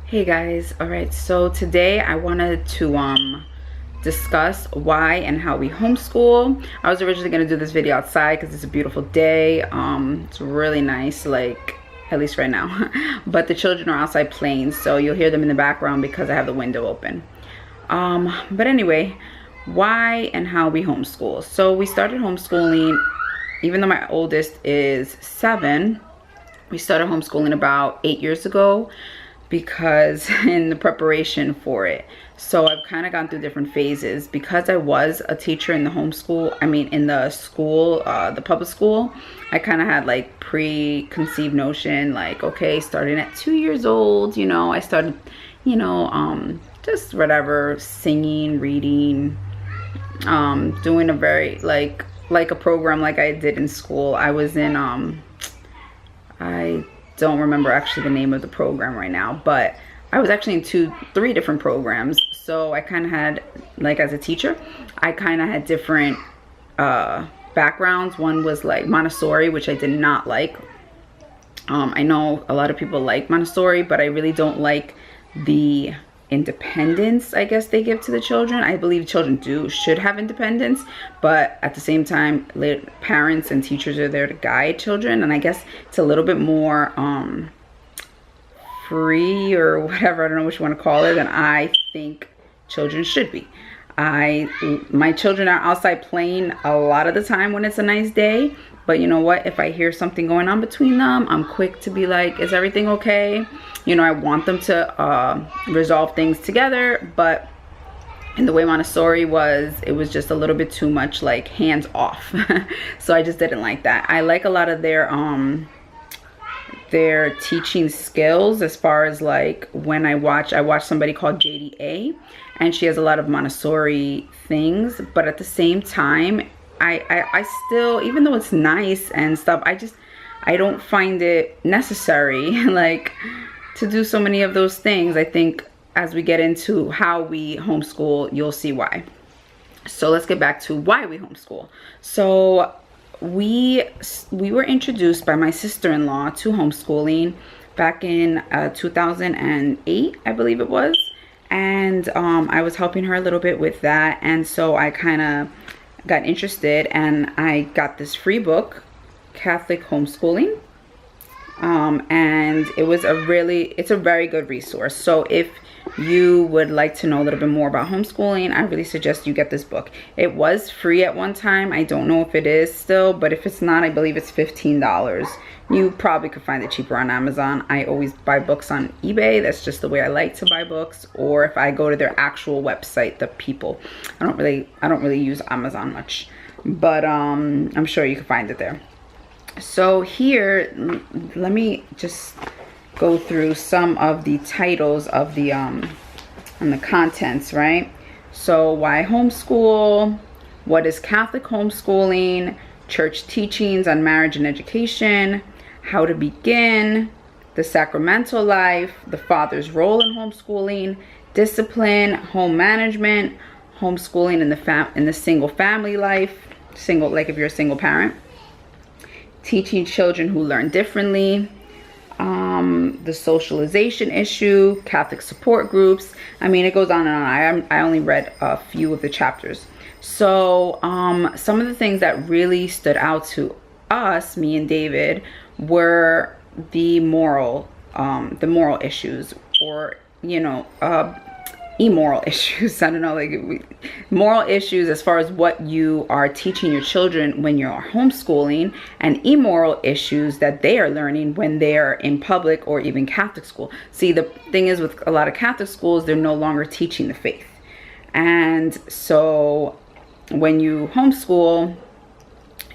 Hey guys, all right, so today I wanted to discuss why and how we homeschool. I was originally going to do this video outside because it's a beautiful day. It's really nice, like at least right now. But the children are outside playing, so you'll hear them in the background because I have the window open. But anyway, why and how we homeschool. So we started homeschooling, even though my oldest is 7, we started homeschooling about 8 years ago, because in the preparation for it. So I've kind of gone through different phases because I was a teacher in the homeschool, in the school, the public school. I kind of had like preconceived notion, like, okay, starting at 2 years old, I started, just whatever, singing, reading, doing a very like a program like I did in school. I was in, I don't remember actually the name of the program right now, but I was actually in 3 different programs. So I kind of had, like, as a teacher, I kind of had different backgrounds. One was like Montessori, which I did not like. I know a lot of people like Montessori, but I really don't like the independence, I guess, they give to the children. I believe children should have independence, but at the same time, parents and teachers are there to guide children, and I guess it's a little bit more free or whatever, I don't know what you want to call it, than I think children should be. My children are outside playing a lot of the time when it's a nice day, but you know what, if I hear something going on between them, I'm quick to be like, is everything okay? I want them to resolve things together, but in the way Montessori was, it was just a little bit too much like hands off. So I just didn't like that. I like a lot of their teaching skills, as far as like when I watch somebody called JDA, and she has a lot of Montessori things, but at the same time, I still, even though it's nice and stuff, I don't find it necessary like to do so many of those things. I think as we get into how we homeschool, you'll see why. So let's get back to why we homeschool. So we were introduced by my sister-in-law to homeschooling back in 2008, I believe it was. And I was helping her a little bit with that. And so I kind of got interested, and I got this free book, Catholic Homeschooling. And it's a very good resource. So if you would like to know a little bit more about homeschooling, I really suggest you get this book. It was free at one time. I don't know if it is still, but if it's not, I believe it's $15. You probably could find it cheaper on Amazon. I always buy books on eBay. That's just the way I like to buy books. Or if I go to their actual website, the people. I don't really use Amazon much, but I'm sure you can find it there. So here, let me just go through some of the titles of the and the contents, right? So why homeschool? What is Catholic homeschooling? Church teachings on marriage and education. How to begin. The sacramental life. The father's role in homeschooling. Discipline. Home management. Homeschooling in the single family life. Like if you're a single parent. Teaching children who learn differently. The socialization issue, Catholic support groups. It goes on and on. I only read a few of the chapters. So some of the things that really stood out to us, me and David, were the moral issues, or immoral issues. I don't know, moral issues as far as what you are teaching your children when you're homeschooling, and immoral issues that they are learning when they're in public or even Catholic school. See, the thing is, with a lot of Catholic schools, they're no longer teaching the faith. And so when you homeschool,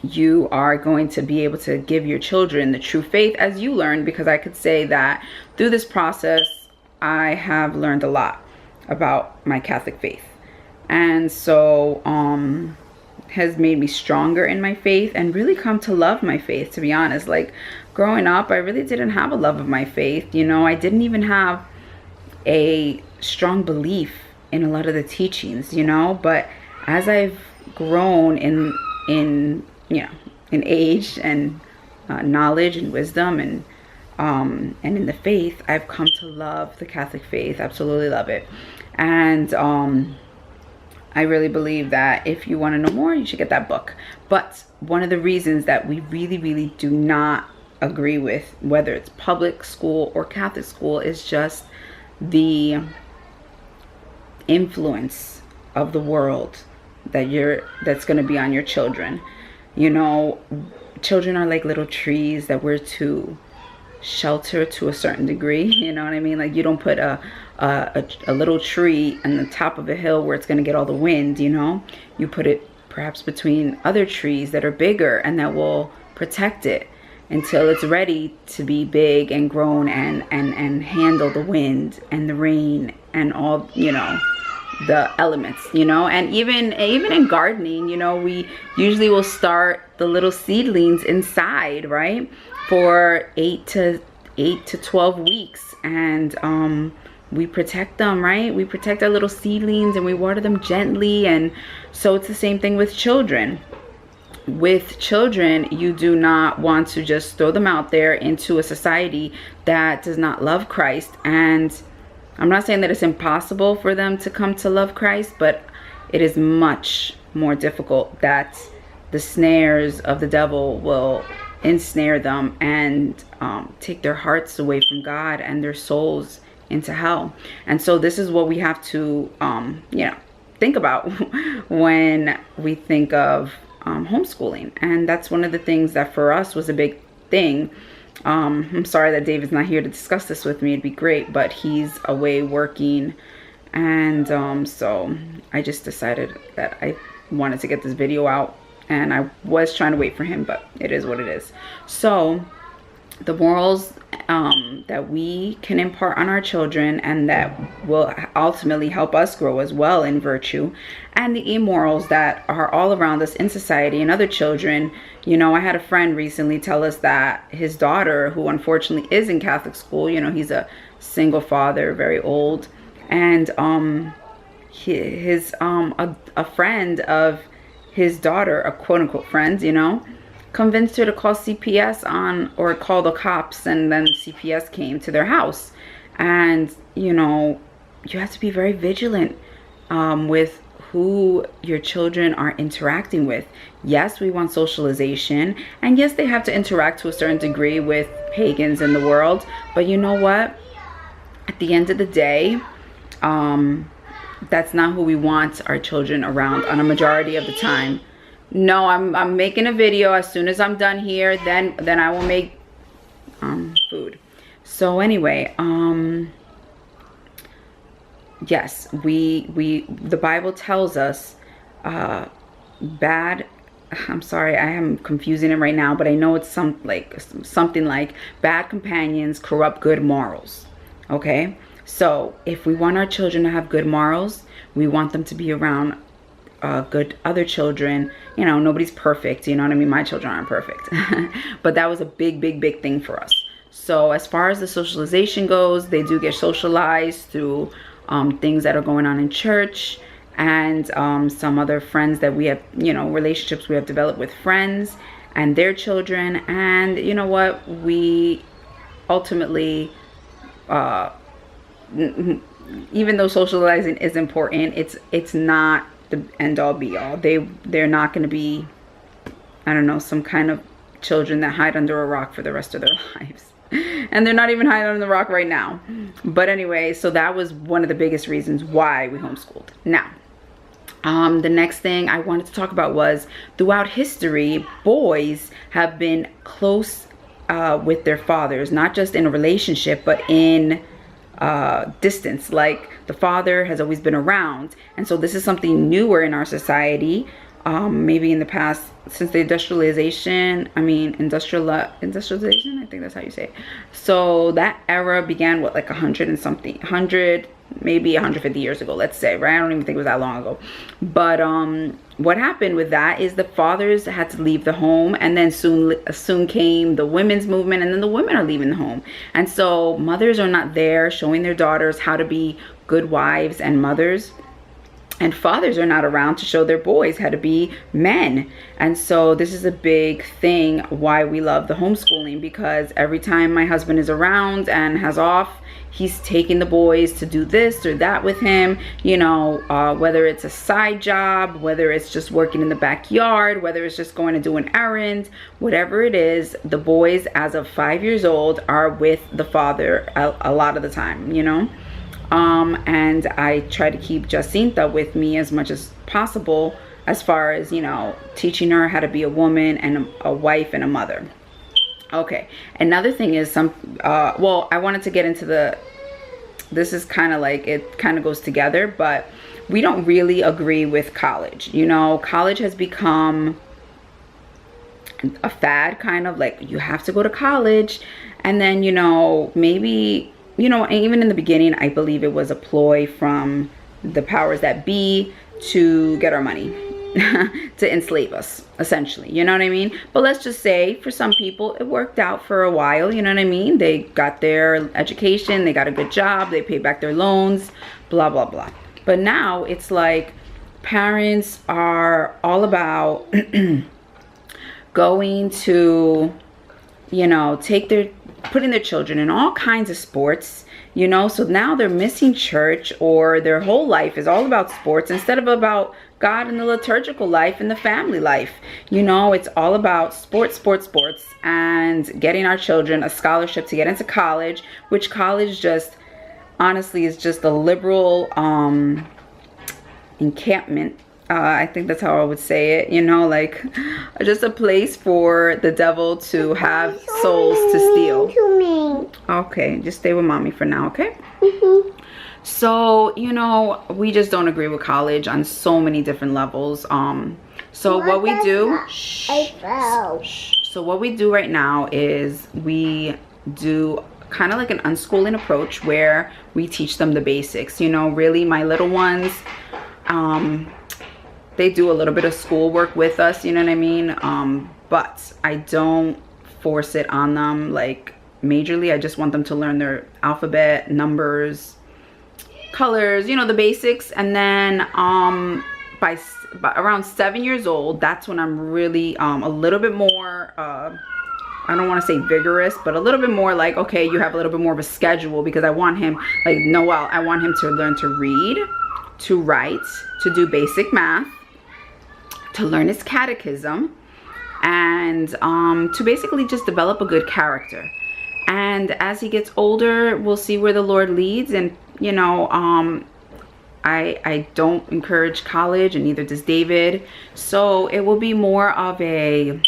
you are going to be able to give your children the true faith as you learn, because I could say that through this process, I have learned a lot about my Catholic faith, and so has made me stronger in my faith and really come to love my faith, to be honest. Like, growing up, I really didn't have a love of my faith. I didn't even have a strong belief in a lot of the teachings, but as I've grown in age and knowledge and wisdom, and and in the faith, I've come to love the Catholic faith. Absolutely love it. And I really believe that if you want to know more, you should get that book. But one of the reasons that we really do not agree with whether it's public school or Catholic school is just the influence of the world that's going to be on your children. You know, children are like little trees that we're to shelter to a certain degree. You know what I mean? Like, you don't put a little tree on the top of a hill where it's going to get all the wind, you know? You put it perhaps between other trees that are bigger and that will protect it until it's ready to be big and grown and handle the wind and the rain and all, you know, the elements, you know. And even in gardening, you know, we usually will start the little seedlings inside, right, for 8 to 12 weeks, and we protect them, right? We protect our little seedlings and we water them gently. And so it's the same thing with children. With children, you do not want to just throw them out there into a society that does not love Christ. And I'm not saying that it's impossible for them to come to love Christ, but it is much more difficult that the snares of the devil will ensnare them and take their hearts away from God and their souls into hell. And so this is what we have to you know, think about when we think of homeschooling. And that's one of the things that for us was a big thing. I'm sorry that David's not here to discuss this with me. It'd be great, but he's away working. And so I just decided that I wanted to get this video out, and I was trying to wait for him, but it is what it is. So the morals that we can impart on our children and that will ultimately help us grow as well in virtue, and the immorals that are all around us in society and other children. You know, I had a friend recently tell us that his daughter, who unfortunately is in Catholic school, you know, he's a single father, very old, and a friend of his daughter, a quote-unquote friend, you know, convinced her to call CPS or call the cops, and then CPS came to their house. And you know, you have to be very vigilant with who your children are interacting with. Yes, we want socialization, and yes, they have to interact to a certain degree with pagans in the world, but you know what, at the end of the day, that's not who we want our children around on a majority of the time. No, I'm making a video. As soon as I'm done here, then I will make food. So anyway, yes, the Bible tells us I'm sorry, I am confusing it right now, but I know it's something like bad companions corrupt good morals. Okay, so if we want our children to have good morals, we want them to be around good other children. You know, nobody's perfect, you know what I mean? My children aren't perfect. But that was a big thing for us. So as far as the socialization goes, they do get socialized through things that are going on in church, and some other friends that we have, you know, relationships we have developed with friends and their children. And you know what, we ultimately even though socializing is important, it's not the end all be all. They're not going to be, I don't know, some kind of children that hide under a rock for the rest of their lives. And they're not even hiding under the rock right now. But anyway, so that was one of the biggest reasons why we homeschooled. Now, the next thing I wanted to talk about was, throughout history, boys have been close with their fathers, not just in a relationship, but in distance. Like, the father has always been around. And so this is something newer in our society, maybe in the past, since the industrialization, industrialization, I think that's how you say it. So that era began, what, like 100 maybe 150 years ago, let's say, right? I don't even think it was that long ago. But what happened with that is the fathers had to leave the home, and then soon came the women's movement, and then the women are leaving the home. And so mothers are not there showing their daughters how to be good wives and mothers. and fathers are not around to show their boys how to be men. And so this is a big thing why we love the homeschooling, because every time my husband is around and has off, he's taking the boys to do this or that with him, you know, whether it's a side job, whether it's just working in the backyard, whether it's just going to do an errand, whatever it is, the boys as of 5 years old are with the father a lot of the time, you know. And I try to keep Jacinta with me as much as possible, as far as, you know, teaching her how to be a woman and a wife and a mother. Okay, another thing is well, I wanted to get into this is kind of like, it kind of goes together, but we don't really agree with college. You know, college has become a fad, kind of like you have to go to college. And then, you know, maybe, you know, even in the beginning, I believe it was a ploy from the powers that be to get our money, to enslave us, essentially, you know what I mean? But let's just say for some people it worked out for a while, you know what I mean? They got their education, they got a good job, they paid back their loans, blah blah blah. But now it's like parents are all about going to, you know, putting their children in all kinds of sports, you know. So now they're missing church, or their whole life is all about sports instead of about God and the liturgical life and the family life. You know, it's all about sports, and getting our children a scholarship to get into college, which college just honestly is just a liberal encampment. I think that's how I would say it, you know, like just a place for the devil to have souls to steal. Okay, just stay with mommy for now, okay? So, you know, we just don't agree with college on so many different levels. So what we do, so what we do right now is we do kind of like an unschooling approach where we teach them the basics. You know, really, my little ones, they do a little bit of schoolwork with us, you know what I mean? But I don't force it on them like majorly. I just want them to learn their alphabet, numbers, colors, you know, the basics. And then by around 7 years old, that's when I'm really a little bit more I don't want to say vigorous, but a little bit more like, okay, you have a little bit more of a schedule, because I want him, like Noel, I want him to learn to read, to write, to do basic math, to learn his catechism, and to basically just develop a good character. And as he gets older, we'll see where the Lord leads. And you know, I don't encourage college, and neither does David. So it will be more of a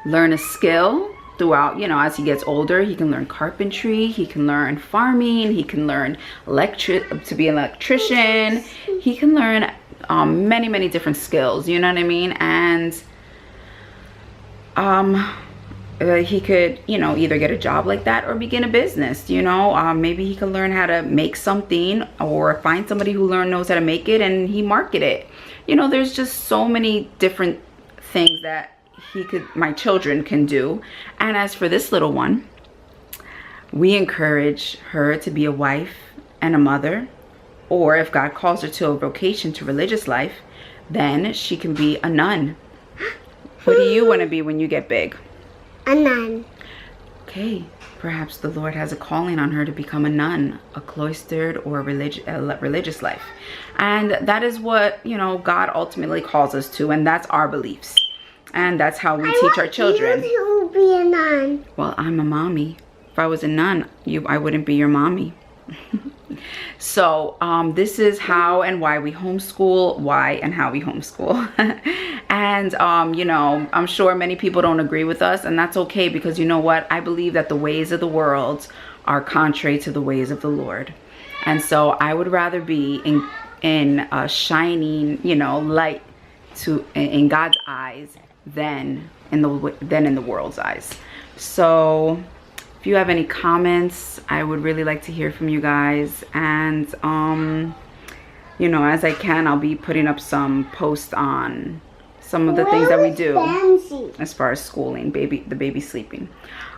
learn a skill throughout, you know, as he gets older. He can learn carpentry, he can learn farming, he can learn to be an electrician, he can learn many different skills, you know what I mean? And he could, you know, either get a job like that or begin a business, you know. Maybe he can learn how to make something, or find somebody who knows how to make it and he market it. You know, there's just so many different things that my children can do. And as for this little one, we encourage her to be a wife and a mother, or if God calls her to a vocation to religious life, then she can be a nun. What do you want to be when you get big? A nun. Okay, perhaps the Lord has a calling on her to become a nun, a cloistered or a religious life. And that is what, you know, God ultimately calls us to, and that's our beliefs. And that's how we teach our children. You to be a nun. Well, I'm a mommy. If I was a nun, I wouldn't be your mommy. So this is how and why we homeschool, how we homeschool. And you know, I'm sure many people don't agree with us, and that's okay, because you know what? I believe that the ways of the world are contrary to the ways of the Lord. And so I would rather be in a shining, you know, light in God's eyes than in the world's eyes. So if you have any comments, I would really like to hear from you guys. And you know, as I can, I'll be putting up some posts on some of the things that we do as far as schooling, the baby sleeping.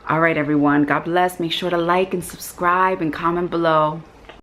All right, everyone, God bless. Make sure to like and subscribe and comment below.